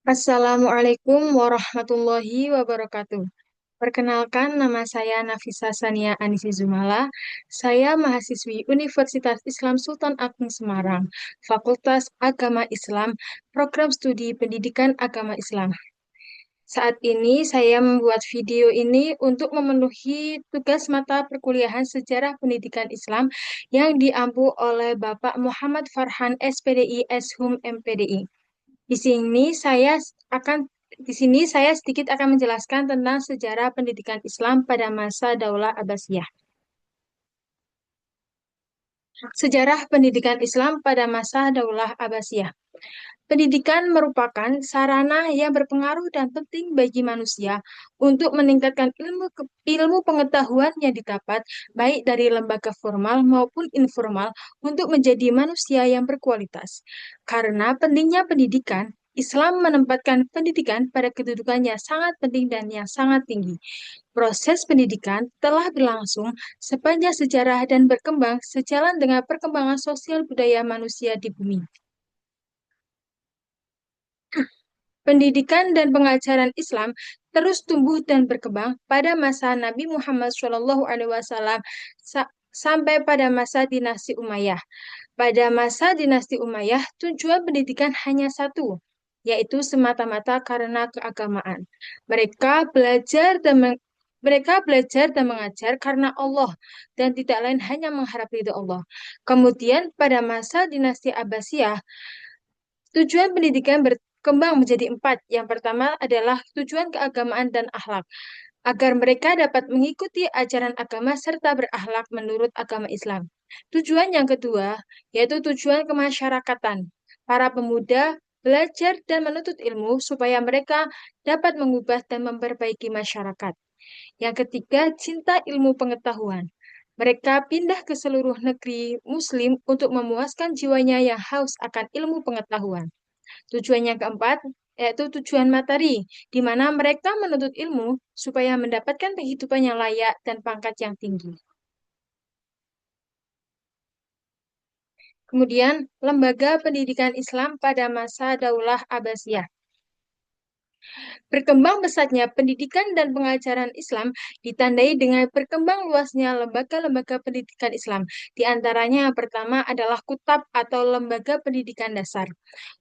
Assalamualaikum warahmatullahi wabarakatuh. Perkenalkan, nama saya Nafisa Sania Anisi Zumala. Saya mahasiswi Universitas Islam Sultan Agung Semarang, Fakultas Agama Islam, Program Studi Pendidikan Agama Islam. Saat ini saya membuat video ini untuk memenuhi tugas mata perkuliahan Sejarah Pendidikan Islam yang diampu oleh Bapak Muhammad Farhan SPDI Eshum MPDI. Di sini saya akan di sini saya sedikit akan menjelaskan tentang sejarah pendidikan Islam pada masa Daulah Abbasiyah. Sejarah pendidikan Islam pada masa Daulah Abbasiyah. Pendidikan merupakan sarana yang berpengaruh dan penting bagi manusia untuk meningkatkan ilmu pengetahuan yang didapat baik dari lembaga formal maupun informal untuk menjadi manusia yang berkualitas. Karena pentingnya pendidikan, Islam menempatkan pendidikan pada kedudukannya sangat penting dan yang sangat tinggi. Proses pendidikan telah berlangsung sepanjang sejarah dan berkembang sejalan dengan perkembangan sosial budaya manusia di bumi. Pendidikan dan pengajaran Islam terus tumbuh dan berkembang pada masa Nabi Muhammad SAW sampai pada masa dinasti Umayyah. Pada masa dinasti Umayyah, tujuan pendidikan hanya satu, yaitu semata-mata karena keagamaan. Mereka belajar dan mereka belajar dan mengajar karena Allah dan tidak lain hanya mengharap ridho Allah. Kemudian pada masa dinasti Abbasiyah, tujuan pendidikan berkembang menjadi empat. Yang pertama adalah tujuan keagamaan dan akhlak, agar mereka dapat mengikuti ajaran agama serta berakhlak menurut agama Islam. Tujuan yang kedua yaitu tujuan kemasyarakatan. Para pemuda belajar dan menuntut ilmu supaya mereka dapat mengubah dan memperbaiki masyarakat. Yang ketiga, cinta ilmu pengetahuan. Mereka pindah ke seluruh negeri Muslim untuk memuaskan jiwanya yang haus akan ilmu pengetahuan. Tujuan yang keempat yaitu tujuan materi, di mana mereka menuntut ilmu supaya mendapatkan kehidupan yang layak dan pangkat yang tinggi. Kemudian, lembaga pendidikan Islam pada masa Daulah Abbasiyah. Berkembang pesatnya pendidikan dan pengajaran Islam ditandai dengan berkembang luasnya lembaga-lembaga pendidikan Islam. Di antaranya yang pertama adalah kutab atau lembaga pendidikan dasar.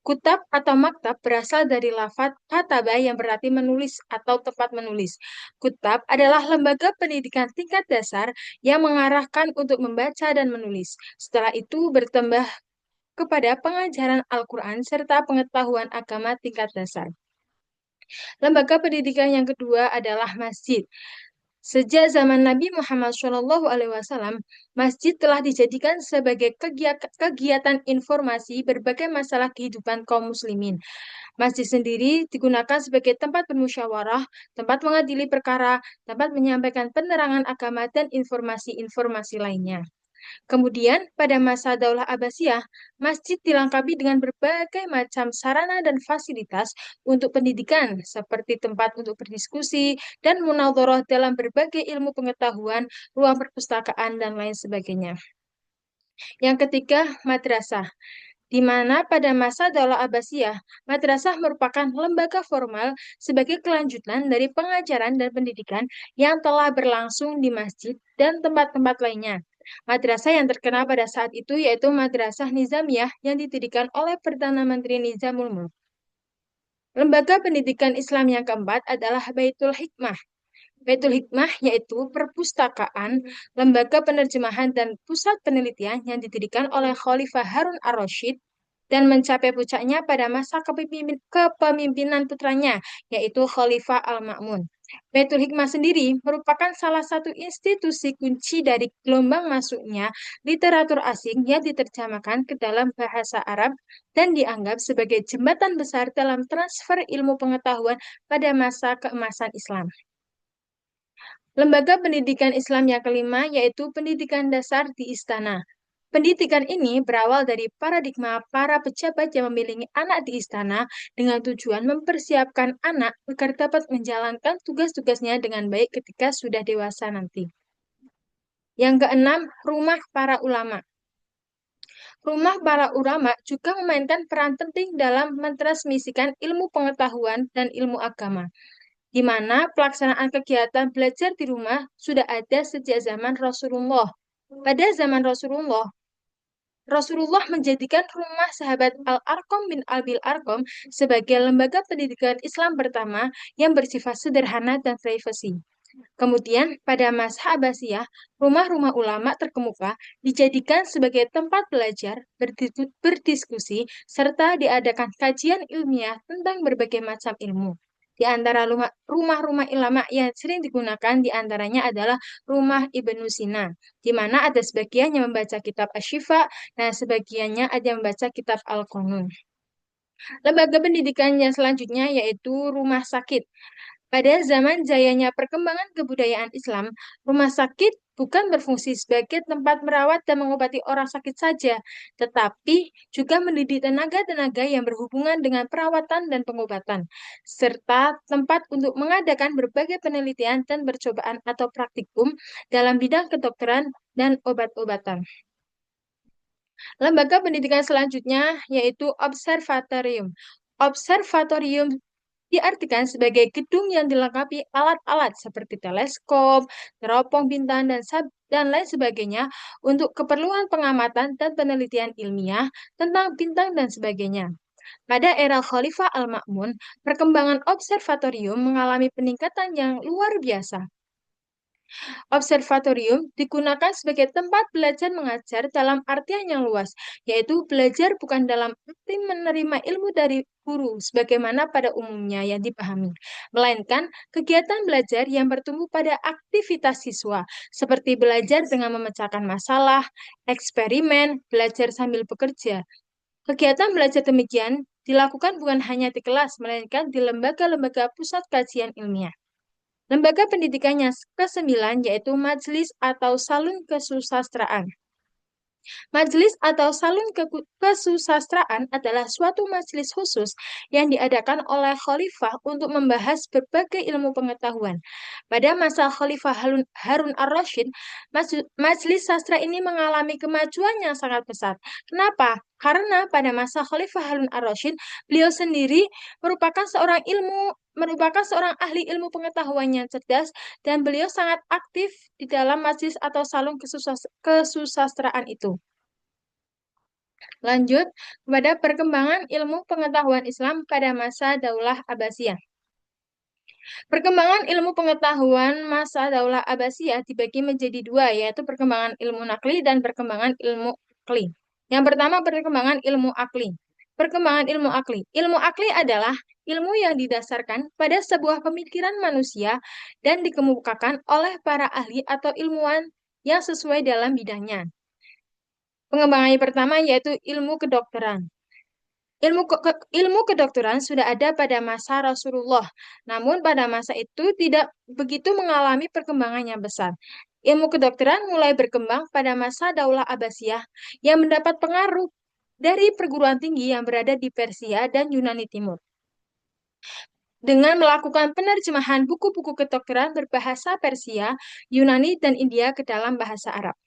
Kutab atau maktab berasal dari lafaz kataba yang berarti menulis atau tempat menulis. Kutab adalah lembaga pendidikan tingkat dasar yang mengarahkan untuk membaca dan menulis. Setelah itu bertambah kepada pengajaran Al-Quran serta pengetahuan agama tingkat dasar. Lembaga pendidikan yang kedua adalah masjid. Sejak zaman Nabi Muhammad SAW, masjid telah dijadikan sebagai kegiatan informasi berbagai masalah kehidupan kaum muslimin. Masjid sendiri digunakan sebagai tempat bermusyawarah, tempat mengadili perkara, tempat menyampaikan penerangan agama, dan informasi-informasi lainnya. Kemudian, pada masa Daulah Abbasiyah, masjid dilengkapi dengan berbagai macam sarana dan fasilitas untuk pendidikan, seperti tempat untuk berdiskusi dan munadharah dalam berbagai ilmu pengetahuan, ruang perpustakaan, dan lain sebagainya. Yang ketiga, madrasah, di mana pada masa Daulah Abbasiyah, madrasah merupakan lembaga formal sebagai kelanjutan dari pengajaran dan pendidikan yang telah berlangsung di masjid dan tempat-tempat lainnya. Madrasah yang terkenal pada saat itu yaitu Madrasah Nizamiyah yang didirikan oleh Perdana Menteri Nizamul Mulk. Lembaga pendidikan Islam yang keempat adalah Baitul Hikmah. Baitul Hikmah yaitu perpustakaan, lembaga penerjemahan dan pusat penelitian yang didirikan oleh Khalifah Harun ar-Rasyid dan mencapai puncaknya pada masa kepemimpinan putranya, yaitu Khalifah Al-Ma'mun. Baitul Hikmah sendiri merupakan salah satu institusi kunci dari gelombang masuknya literatur asing yang diterjemahkan ke dalam bahasa Arab dan dianggap sebagai jembatan besar dalam transfer ilmu pengetahuan pada masa keemasan Islam. Lembaga pendidikan Islam yang kelima yaitu pendidikan dasar di istana. Pendidikan ini berawal dari paradigma para pejabat yang memiliki anak di istana dengan tujuan mempersiapkan anak agar dapat menjalankan tugas-tugasnya dengan baik ketika sudah dewasa nanti. Yang keenam, rumah para ulama. Rumah para ulama juga memainkan peran penting dalam mentransmisikan ilmu pengetahuan dan ilmu agama, di mana pelaksanaan kegiatan belajar di rumah sudah ada sejak zaman Rasulullah. Pada zaman Rasulullah, Rasulullah menjadikan rumah sahabat Al-Arqam bin Abil Arqam sebagai lembaga pendidikan Islam pertama yang bersifat sederhana dan privasi. Kemudian, pada masa Abbasiyah, rumah-rumah ulama terkemuka dijadikan sebagai tempat belajar, berdiskusi, serta diadakan kajian ilmiah tentang berbagai macam ilmu. Di antara rumah-rumah ulama yang sering digunakan di antaranya adalah rumah Ibnu Sina, di mana ada sebagian yang membaca kitab Asy-Syifa dan sebagiannya ada yang membaca kitab Al-Qanun. Lembaga pendidikan yang selanjutnya yaitu rumah sakit. Pada zaman jayanya perkembangan kebudayaan Islam, rumah sakit bukan berfungsi sebagai tempat merawat dan mengobati orang sakit saja, tetapi juga mendidik tenaga-tenaga yang berhubungan dengan perawatan dan pengobatan, serta tempat untuk mengadakan berbagai penelitian dan percobaan atau praktikum dalam bidang kedokteran dan obat-obatan. Lembaga pendidikan selanjutnya yaitu observatorium. Observatorium diartikan sebagai gedung yang dilengkapi alat-alat seperti teleskop, teropong bintang, dan lain sebagainya untuk keperluan pengamatan dan penelitian ilmiah tentang bintang dan sebagainya. Pada era Khalifah Al-Ma'mun, perkembangan observatorium mengalami peningkatan yang luar biasa. Observatorium digunakan sebagai tempat belajar mengajar dalam artian yang luas, yaitu belajar bukan dalam arti menerima ilmu dari guru sebagaimana pada umumnya yang dipahami, melainkan kegiatan belajar yang bertumbuh pada aktivitas siswa, seperti belajar dengan memecahkan masalah, eksperimen, belajar sambil bekerja. Kegiatan belajar demikian dilakukan bukan hanya di kelas, melainkan di lembaga-lembaga pusat kajian ilmiah. Lembaga pendidikan yang kesembilan yaitu majelis atau salon kesusastraan. Majelis atau salon kesusastraan adalah suatu majelis khusus yang diadakan oleh khalifah untuk membahas berbagai ilmu pengetahuan. Pada masa Khalifah Harun ar-Rasyid, majelis sastra ini mengalami kemajuan yang sangat pesat. Kenapa? Karena pada masa Khalifah Harun ar-Rasyid, beliau sendiri merupakan seorang ahli ilmu pengetahuan yang cerdas dan beliau sangat aktif di dalam majelis atau salon kesusastraan itu. Lanjut kepada perkembangan ilmu pengetahuan Islam pada masa Daulah Abbasiyah. Perkembangan ilmu pengetahuan masa Daulah Abbasiyah dibagi menjadi dua, yaitu perkembangan ilmu nakli dan perkembangan ilmu akli. Yang pertama, perkembangan ilmu akli. Perkembangan ilmu akli. Ilmu akli adalah ilmu yang didasarkan pada sebuah pemikiran manusia dan dikemukakan oleh para ahli atau ilmuwan yang sesuai dalam bidangnya. Pengembangan yang pertama yaitu ilmu kedokteran. Ilmu kedokteran sudah ada pada masa Rasulullah, namun pada masa itu tidak begitu mengalami perkembangan yang besar. Ilmu kedokteran mulai berkembang pada masa Daulah Abbasiyah yang mendapat pengaruh dari perguruan tinggi yang berada di Persia dan Yunani Timur. Dengan melakukan penerjemahan buku-buku kedokteran berbahasa Persia, Yunani, dan India ke dalam bahasa Arab.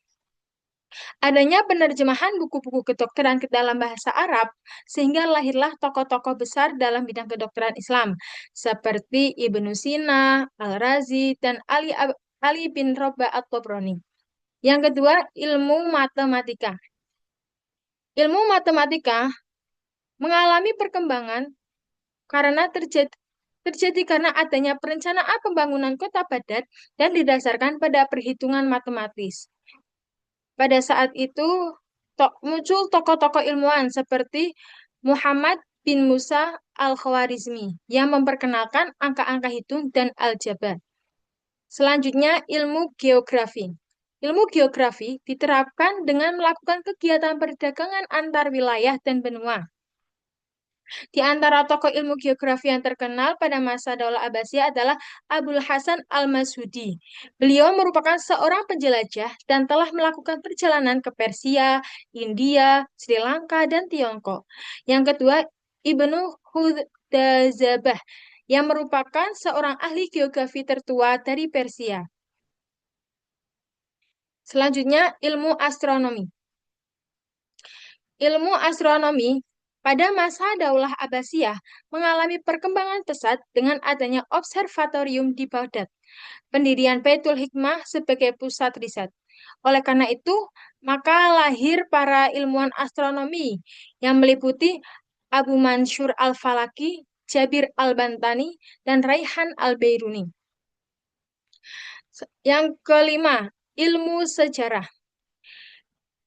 Adanya penerjemahan buku-buku kedokteran ke dalam bahasa Arab, sehingga lahirlah tokoh-tokoh besar dalam bidang kedokteran Islam, seperti Ibnu Sina, Al-Razi, dan Ali bin Robah at-Tobroni. Yang kedua, ilmu matematika. Ilmu matematika mengalami perkembangan karena terjadi karena adanya perencanaan pembangunan kota Baghdad dan didasarkan pada perhitungan matematis. Pada saat itu muncul tokoh-tokoh ilmuwan seperti Muhammad bin Musa al-Khwarizmi yang memperkenalkan angka-angka hitung dan aljabar. Selanjutnya, ilmu geografi. Ilmu geografi diterapkan dengan melakukan kegiatan perdagangan antar wilayah dan benua. Di antara tokoh ilmu geografi yang terkenal pada masa Daulah Abbasiyah adalah Abul Hasan Al-Masudi. Beliau merupakan seorang penjelajah dan telah melakukan perjalanan ke Persia, India, Sri Lanka, dan Tiongkok. Yang kedua, Ibnu Hudazabah, yang merupakan seorang ahli geografi tertua dari Persia. Selanjutnya, ilmu astronomi. Ilmu astronomi pada masa Daulah Abbasiyah mengalami perkembangan pesat dengan adanya observatorium di Baghdad, pendirian Baitul Hikmah sebagai pusat riset. Oleh karena itu, maka lahir para ilmuwan astronomi yang meliputi Abu Mansur Al-Falaki, Jabir Al-Bantani, dan Raihan Al-Bairuni. Yang kelima, ilmu sejarah.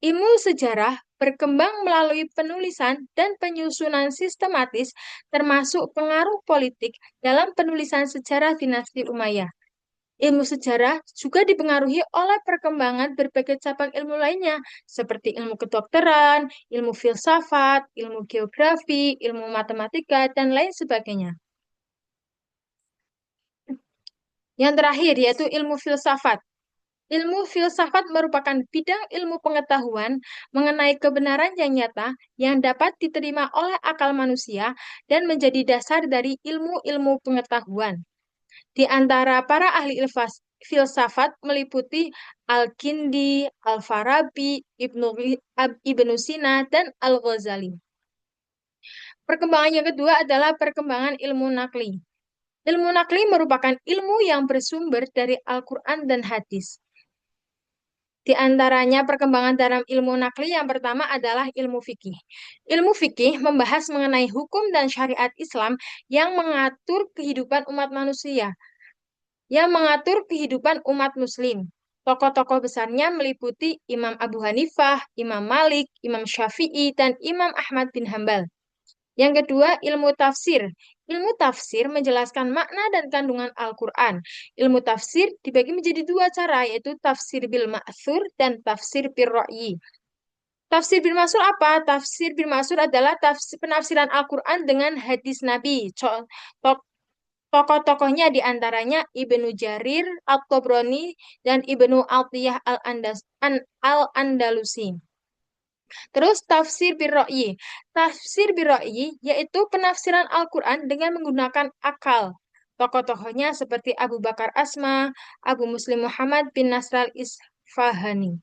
Ilmu sejarah berkembang melalui penulisan dan penyusunan sistematis, termasuk pengaruh politik dalam penulisan sejarah dinasti Umayyah. Ilmu sejarah juga dipengaruhi oleh perkembangan berbagai cabang ilmu lainnya, seperti ilmu kedokteran, ilmu filsafat, ilmu geografi, ilmu matematika, dan lain sebagainya. Yang terakhir yaitu ilmu filsafat. Ilmu filsafat merupakan bidang ilmu pengetahuan mengenai kebenaran yang nyata yang dapat diterima oleh akal manusia dan menjadi dasar dari ilmu-ilmu pengetahuan. Di antara para ahli filsafat meliputi Al-Kindi, Al-Farabi, Ibnu Sina, dan Al-Ghazali. Perkembangan yang kedua adalah perkembangan ilmu nakli. Ilmu nakli merupakan ilmu yang bersumber dari Al-Quran dan hadis. Di antaranya perkembangan dalam ilmu nakli yang pertama adalah ilmu fikih. Ilmu fikih membahas mengenai hukum dan syariat Islam yang mengatur kehidupan umat manusia, yang mengatur kehidupan umat muslim. Tokoh-tokoh besarnya meliputi Imam Abu Hanifah, Imam Malik, Imam Syafi'i, dan Imam Ahmad bin Hambal. Yang kedua, ilmu tafsir. Ilmu tafsir menjelaskan makna dan kandungan Al-Quran. Ilmu tafsir dibagi menjadi dua cara, yaitu tafsir bil ma'thur dan tafsir bil ra'yi. Tafsir bil ma'thur apa? Tafsir bil ma'thur adalah penafsiran Al-Quran dengan hadis Nabi. Tokoh-tokohnya diantaranya Ibnu Jarir, At-Tabrani, dan Ibnu Atiyah Al-Andalusi. Terus tafsir birra'yi. Tafsir birra'yi yaitu penafsiran Al-Quran dengan menggunakan akal. Tokoh-tokohnya seperti Abu Bakar Asma, Abu Muslim Muhammad bin Nasr al-Isfahani.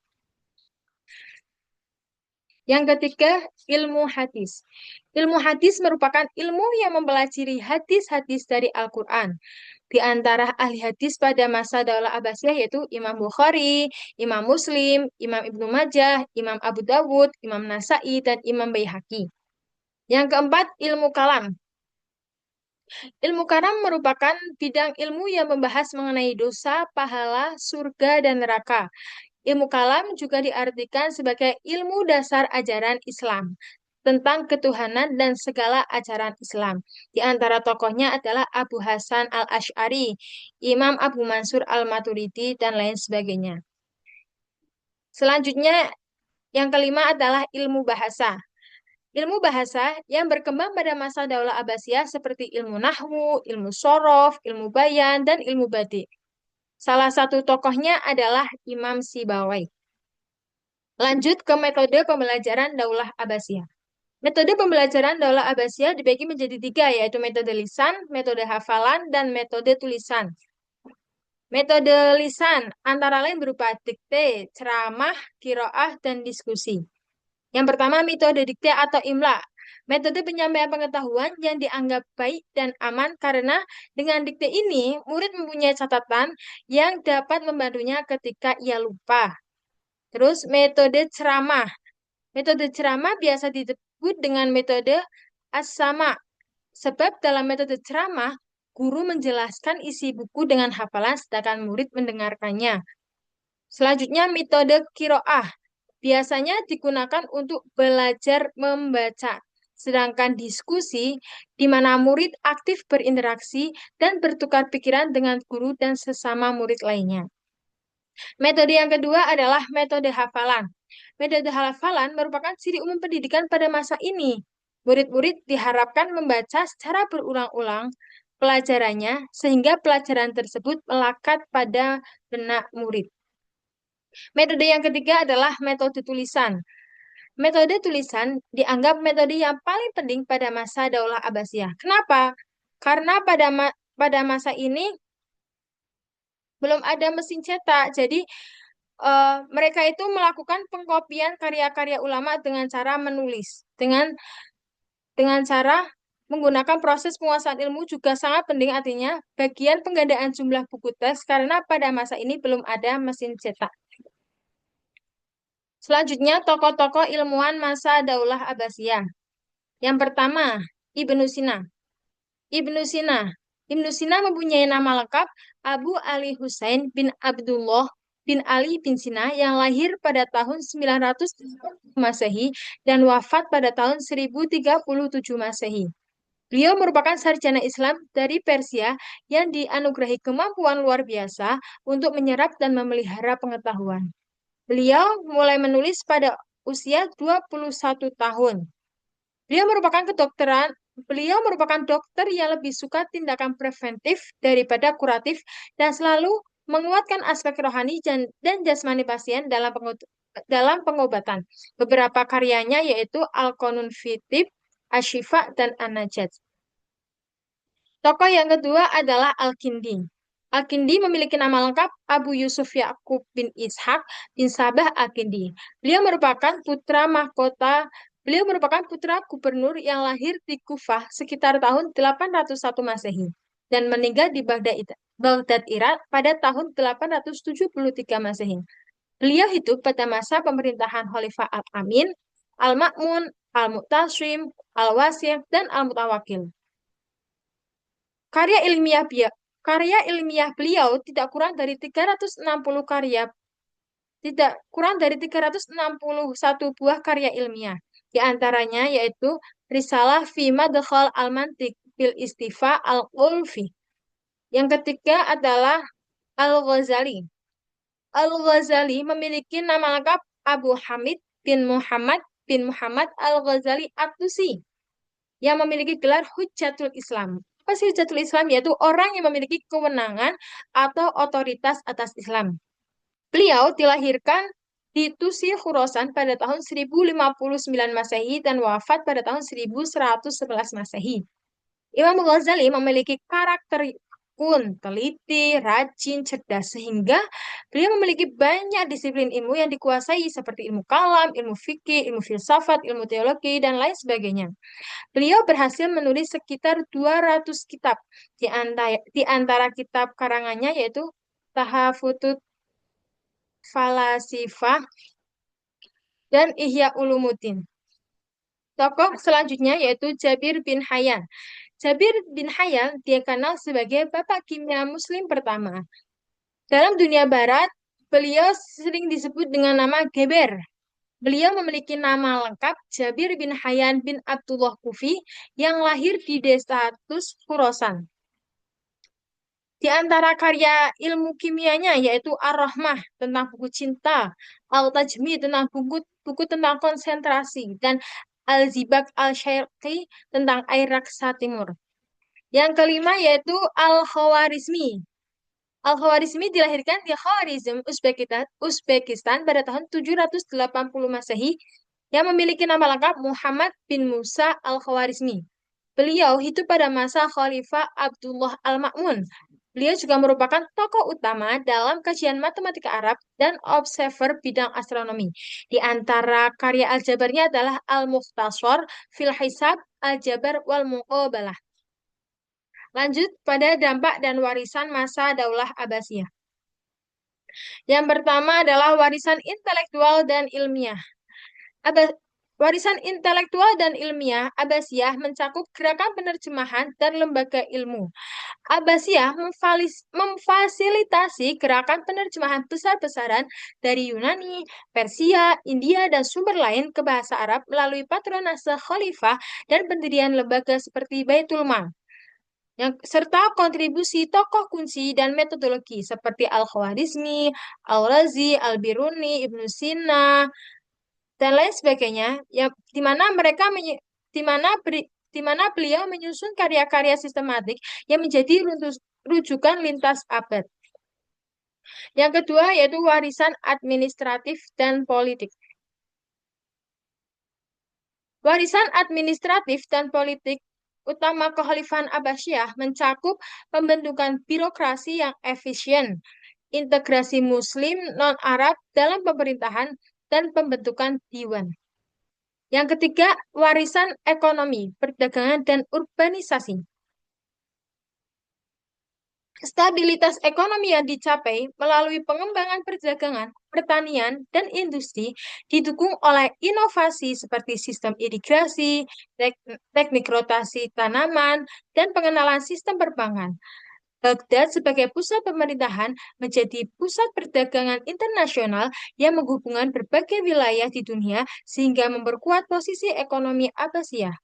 Yang ketiga, ilmu hadis. Ilmu hadis merupakan ilmu yang mempelajari hadis-hadis dari Al-Quran. Di antara ahli hadis pada masa Daulah Abbasiyah yaitu Imam Bukhari, Imam Muslim, Imam Ibnu Majah, Imam Abu Dawud, Imam Nasai, dan Imam Baihaqi. Yang keempat, ilmu kalam. Ilmu kalam merupakan bidang ilmu yang membahas mengenai dosa, pahala, surga, dan neraka. Ilmu kalam juga diartikan sebagai ilmu dasar ajaran Islam tentang ketuhanan dan segala ajaran Islam. Di antara tokohnya adalah Abu Hasan Al-Asy'ari, Imam Abu Mansur Al-Maturidi, dan lain sebagainya. Selanjutnya, yang kelima adalah ilmu bahasa. Ilmu bahasa yang berkembang pada masa Daulah Abbasiyah seperti ilmu nahwu, ilmu sorof, ilmu bayan, dan ilmu badi. Salah satu tokohnya adalah Imam Sibawai. Lanjut ke metode pembelajaran Daulah Abbasiyah. Metode pembelajaran Daulah Abbasiyah dibagi menjadi tiga, yaitu metode lisan, metode hafalan, dan metode tulisan. Metode lisan antara lain berupa dikte, ceramah, kiroah, dan diskusi. Yang pertama, metode dikte atau imla. Metode penyampaian pengetahuan yang dianggap baik dan aman karena dengan dikte ini, murid mempunyai catatan yang dapat membantunya ketika ia lupa. Terus, metode ceramah. Metode ceramah biasa disebut dengan metode as-sama. Sebab dalam metode ceramah, guru menjelaskan isi buku dengan hafalan sedangkan murid mendengarkannya. Selanjutnya, metode kiroah. Biasanya digunakan untuk belajar membaca. Sedangkan diskusi, di mana murid aktif berinteraksi dan bertukar pikiran dengan guru dan sesama murid lainnya. Metode yang kedua adalah metode hafalan. Metode hafalan merupakan ciri umum pendidikan pada masa ini. Murid-murid diharapkan membaca secara berulang-ulang pelajarannya sehingga pelajaran tersebut melekat pada benak murid. Metode yang ketiga adalah metode tulisan. Metode tulisan dianggap metode yang paling penting pada masa Daulah Abbasiyah. Kenapa? Karena pada masa ini belum ada mesin cetak. Jadi Mereka itu melakukan pengkopian karya-karya ulama dengan cara menulis, dengan cara menggunakan proses penguasaan ilmu juga sangat penting, artinya bagian penggandaan jumlah buku teks karena pada masa ini belum ada mesin cetak. Selanjutnya, tokoh-tokoh ilmuwan masa Daulah Abbasiyah. Yang pertama, Ibnu Sina. Ibnu Sina. Ibnu Sina mempunyai nama lengkap Abu Ali Husain bin Abdullah bin Ali bin Sina yang lahir pada tahun 900 Masehi dan wafat pada tahun 1037 Masehi. Beliau merupakan sarjana Islam dari Persia yang dianugerahi kemampuan luar biasa untuk menyerap dan memelihara pengetahuan. Beliau mulai menulis pada usia 21 tahun. Beliau merupakan kedokteran, beliau merupakan dokter yang lebih suka tindakan preventif daripada kuratif dan selalu menguatkan aspek rohani dan jasmani pasien dalam pengobatan. Beberapa karyanya yaitu Al-Qanun fi Tib, Asy-Syifa, dan An-Najat. Tokoh yang kedua adalah Al-Kindi. Al-Kindi memiliki nama lengkap Abu Yusuf Yakub bin Ishaq bin Sabah Al-Kindi. Beliau merupakan putra gubernur yang lahir di Kufah sekitar tahun 801 Masehi dan meninggal di Baghdad, Irak pada tahun 873 Masehi. Beliau hidup pada masa pemerintahan Khalifah Al-Amin, Al-Ma'mun, Al-Mu'tasim, Al-Wasif, dan Al-Mutawakil. Karya ilmiah beliau tidak kurang dari 360 tidak kurang dari 361 buah karya ilmiah. Di antaranya yaitu Risalah fi Madkhal al-Mantiq fil Istifa al-Ulfi. Yang ketiga adalah Al-Ghazali. Al-Ghazali memiliki nama lengkap Abu Hamid bin Muhammad Al-Ghazali At-Tusi yang memiliki gelar Hujjatul Islam. Apa sih Hujjatul Islam? Yaitu orang yang memiliki kewenangan atau otoritas atas Islam. Beliau dilahirkan di Tusi, Khurasan pada tahun 1059 Masehi dan wafat pada tahun 1111 Masehi. Imam Ghazali memiliki karakter teliti, rajin, cerdas, sehingga beliau memiliki banyak disiplin ilmu yang dikuasai seperti ilmu kalam, ilmu fikih, ilmu filsafat, ilmu teologi, dan lain sebagainya. Beliau berhasil menulis sekitar 200 kitab, di antara kitab karangannya yaitu Tahafutut Falasifah dan Ihya Ulumuddin. Tokoh selanjutnya yaitu Jabir bin Hayyan. Jabir bin Hayyan dia kenal sebagai Bapak Kimia Muslim pertama. Dalam dunia barat, beliau sering disebut dengan nama Geber. Beliau memiliki nama lengkap Jabir bin Hayyan bin Abdullah Kufi yang lahir di desa Tus, Khurasan. Di antara karya ilmu kimianya yaitu Ar-Rahmah tentang buku cinta, Al-Tajmi tentang buku tentang konsentrasi, dan Al-Zibak Al-Syarqi tentang air raksa timur. Yang kelima yaitu Al-Khawarizmi. Al-Khawarizmi dilahirkan di Khawarizm, Uzbekistan pada tahun 780 Masehi yang memiliki nama lengkap Muhammad bin Musa Al-Khawarizmi. Beliau hidup pada masa Khalifah Abdullah Al-Ma'mun. Beliau juga merupakan tokoh utama dalam kajian matematika Arab dan observer bidang astronomi. Di antara karya aljabarnya adalah Al-Mukhtasar fil Hisab, Al-Jabar wal Muqabalah. Lanjut pada dampak dan warisan masa Daulah Abbasiyah. Yang pertama adalah warisan intelektual dan ilmiah. Warisan intelektual dan ilmiah Abbasiyah mencakup gerakan penerjemahan dan lembaga ilmu. Abbasiyah memfasilitasi gerakan penerjemahan besar-besaran dari Yunani, Persia, India, dan sumber lain ke bahasa Arab melalui patronase khalifah dan pendirian lembaga seperti Baitul Mal. Serta kontribusi tokoh kunci dan metodologi seperti Al-Khawarizmi, Al-Razi, Al-Biruni, Ibnu Sina, dan lain sebagainya, di mana beliau menyusun karya-karya sistematik yang menjadi rujukan lintas abad. Yang kedua yaitu warisan administratif dan politik. Warisan administratif dan politik utama Kekhalifahan Abbasiyah mencakup pembentukan birokrasi yang efisien, integrasi Muslim non-Arab dalam pemerintahan, dan pembentukan diwan. Yang ketiga, warisan ekonomi, perdagangan, dan urbanisasi. Stabilitas ekonomi yang dicapai melalui pengembangan perdagangan, pertanian, dan industri didukung oleh inovasi seperti sistem irigasi, teknik rotasi tanaman, dan pengenalan sistem perbankan. Baghdad sebagai pusat pemerintahan menjadi pusat perdagangan internasional yang menghubungkan berbagai wilayah di dunia sehingga memperkuat posisi ekonomi Abbasiyah.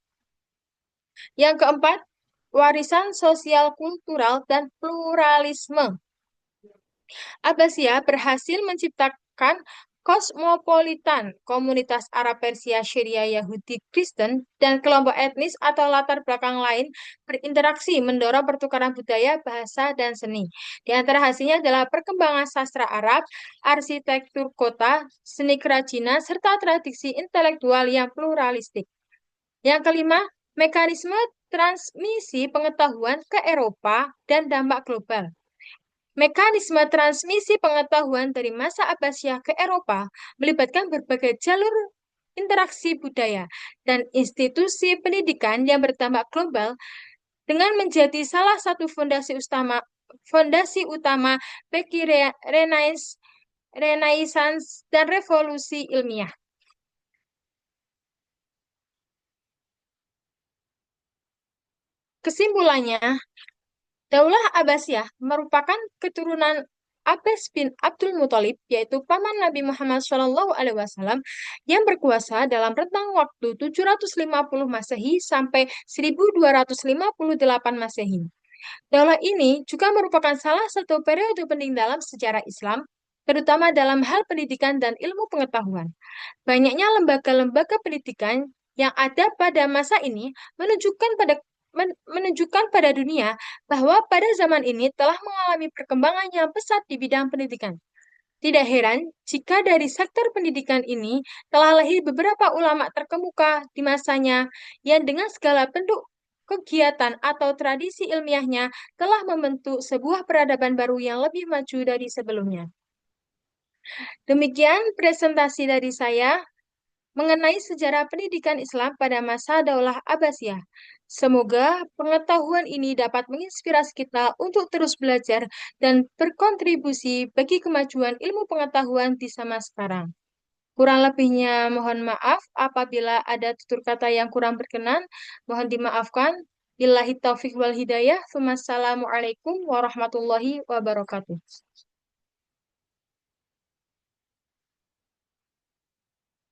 Yang keempat, warisan sosial kultural dan pluralisme. Abbasiyah berhasil menciptakan kosmopolitan, komunitas Arab Persia, Syria, Yahudi, Kristen, dan kelompok etnis atau latar belakang lain berinteraksi mendorong pertukaran budaya, bahasa, dan seni. Di antara hasilnya adalah perkembangan sastra Arab, arsitektur kota, seni kerajinan, serta tradisi intelektual yang pluralistik. Yang kelima, mekanisme transmisi pengetahuan ke Eropa dan dampak global. Mekanisme transmisi pengetahuan dari masa Abbasiyah ke Eropa melibatkan berbagai jalur interaksi budaya dan institusi pendidikan yang berdampak global dengan menjadi salah satu fondasi utama bagi Renaissance dan revolusi ilmiah. Kesimpulannya, Daulah Abbasiyah merupakan keturunan Abbas bin Abdul Muthalib, yaitu paman Nabi Muhammad SAW, yang berkuasa dalam rentang waktu 750 Masehi sampai 1258 Masehi. Daulah ini juga merupakan salah satu periode penting dalam sejarah Islam, terutama dalam hal pendidikan dan ilmu pengetahuan. Banyaknya lembaga-lembaga pendidikan yang ada pada masa ini menunjukkan pada dunia bahwa pada zaman ini telah mengalami perkembangan yang pesat di bidang pendidikan. Tidak heran jika dari sektor pendidikan ini telah lahir beberapa ulama terkemuka di masanya yang dengan segala bentuk kegiatan atau tradisi ilmiahnya telah membentuk sebuah peradaban baru yang lebih maju dari sebelumnya. Demikian presentasi dari saya mengenai sejarah pendidikan Islam pada masa Daulah Abbasiyah. Semoga pengetahuan ini dapat menginspirasi kita untuk terus belajar dan berkontribusi bagi kemajuan ilmu pengetahuan di zaman sekarang. Kurang lebihnya mohon maaf apabila ada tutur kata yang kurang berkenan, mohon dimaafkan. Billahi taufiq wal hidayah. Wassalamualaikum warahmatullahi wabarakatuh.